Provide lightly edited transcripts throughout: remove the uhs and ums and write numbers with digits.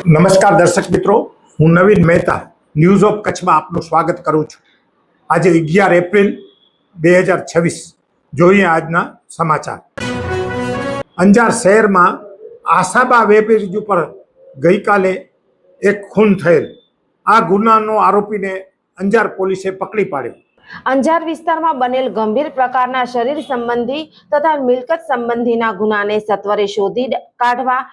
નમસ્કાર દર્શક મિત્રો, હું નવીન મહેતા ન્યૂઝ ઓફ કચ્છમાં આપનું સ્વાગત કરું છું। આજે 11 એપ્રિલ 2026 જોઈએ આજના સમાચાર। અંજાર શહેરમાં આશાબા વેબ્રિજ ઉપર ગઈકાલે એક ખૂન થયેલ। આ ગુનાનો આરોપીને અંજાર પોલીસે પકડી પાડ્યો। અંજાર વિસ્તારમાં બનેલ ગંભીર પ્રકારના શરીર સંબંધી તથા મિલકત સંબંધીના ગુનાને સત્વરે શોધી કાઢવા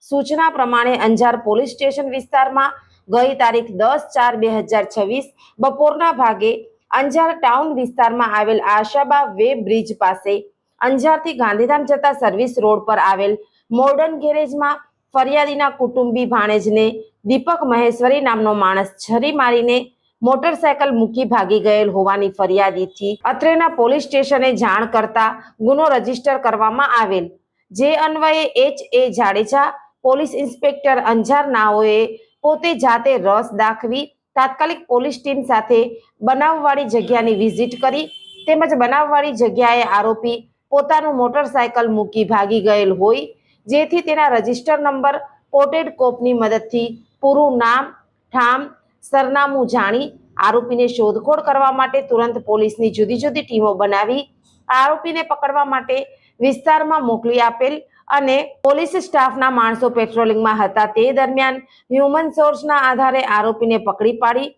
સૂચના પ્રમાણે અંજાર પોલીસ સ્ટેશન વિસ્તારમાં ગઈ તારીખ 10/4/2026 બપોરના ભાગે અંજાર ટાઉન વિસ્તારમાં આવેલ આશાબા વેબ બ્રિજ પાસે અંજારથી ગાંધીધામ જતા સર્વિસ રોડ પર આવેલ મોર્ડન ગેરેજમાં ફરિયાદીના કુટુંબી ભાણેજને દીપક મહેશ્વરી નામનો માણસ છરી મારીને મોટરસાયકલ મૂકી ભાગી ગયેલ હોવાની ફરિયાદીથી અત્રેના પોલીસ સ્ટેશને જાણ કરતા ગુનો રજીસ્ટર કરવામાં આવેલ। જે અન્વયે H.A. Jadeja police inspector Anjar નાઓએ પોતે જાતે રસ દાખવી તાત્કાલિક પોલીસ ટીમ સાથે બનાવવાળી જગ્યાની વિઝિટ કરી તેમજ બનાવવાળી જગ્યાએ આરોપી પોતાનું મોટરસાયકલ મૂકી ભાગી ગયેલ હોય જેથી તેના રજીસ્ટર નંબર પોટેડ કોપની મદદથી પૂરું નામ ઠામ સરનામું જાણી આરોપીને શોધખોળ કરવા માટે તુરંત પોલીસની જુદી જુદી ટીમો બનાવી આરોપીને પકડવા માટે વિસ્તારમાં મોકલી આપેલ અને પોલીસ સ્ટાફના માણસો પેટ્રોલિંગમાં હતા। તે દરમિયાન હ્યુમન સોર્સના આધારે આરોપીને પકડી પાડી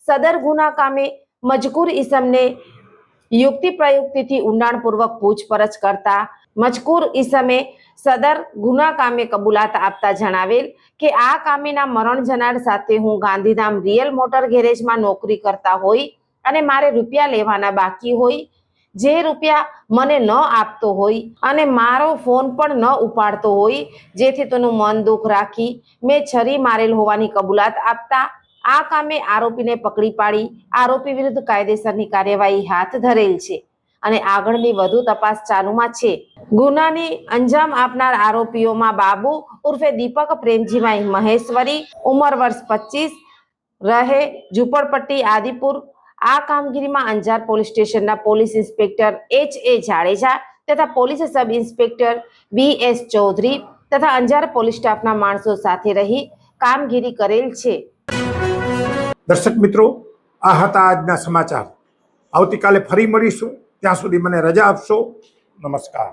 સદર ગુના કામે મજકૂર ઈસમને યુક્તિ પ્રયુક્તિથી ઊંડાણપૂર્વક પૂછપરછ કરતા મજકૂર ઈસમે સદર ગુના કામે કબૂલાત આપતા જણાવેલ કે આ કામેના મરણ જનાર સાથે હું ગાંધીધામ રિયલ મોટર ગેરેજમાં નોકરી કરતા હોય અને મારે રૂપિયા લેવાના બાકી હોય જે રૂપિયા મને ન આપતો હોય અને મારો ફોન પણ ન ઉપાડતો હોય જેથી તેનું મન દુઃખ રાખી મેં છરી મારેલ હોવાની કબૂલાત આપતા આ કામે આરોપીને પકડી પાડી આરોપી વિરુદ્ધ કાયદેસરની કાર્યવાહી હાથ ધરેલ છે અને આગળની વધુ તપાસ ચાલુમાં છે। ગુનાની અંજામ આપનાર આરોપીઓમાં બાબુ ઉર્ફે દીપક પ્રેમજીભાઈ મહેશ્વરી ઉંમર વર્ષ 25 રહે ઝુંપડપટ્ટી આદિપુર। આ કામગીરીમાં અંજાર પોલીસ સ્ટેશનના પોલીસ ઇન્સ્પેક્ટર H.A. જાડેજા તથા police sub inspector B.S. Chaudhary તથા અંજાર પોલીસ સ્ટાફના માણસો સાથે રહી કામગીરી કરેલ છે। દર્શક મિત્રો, આ હતા આજના સમાચાર। આવતીકાલે ફરી મળીશું, ત્યાં સુધી મને રજા આપશો। નમસ્કાર।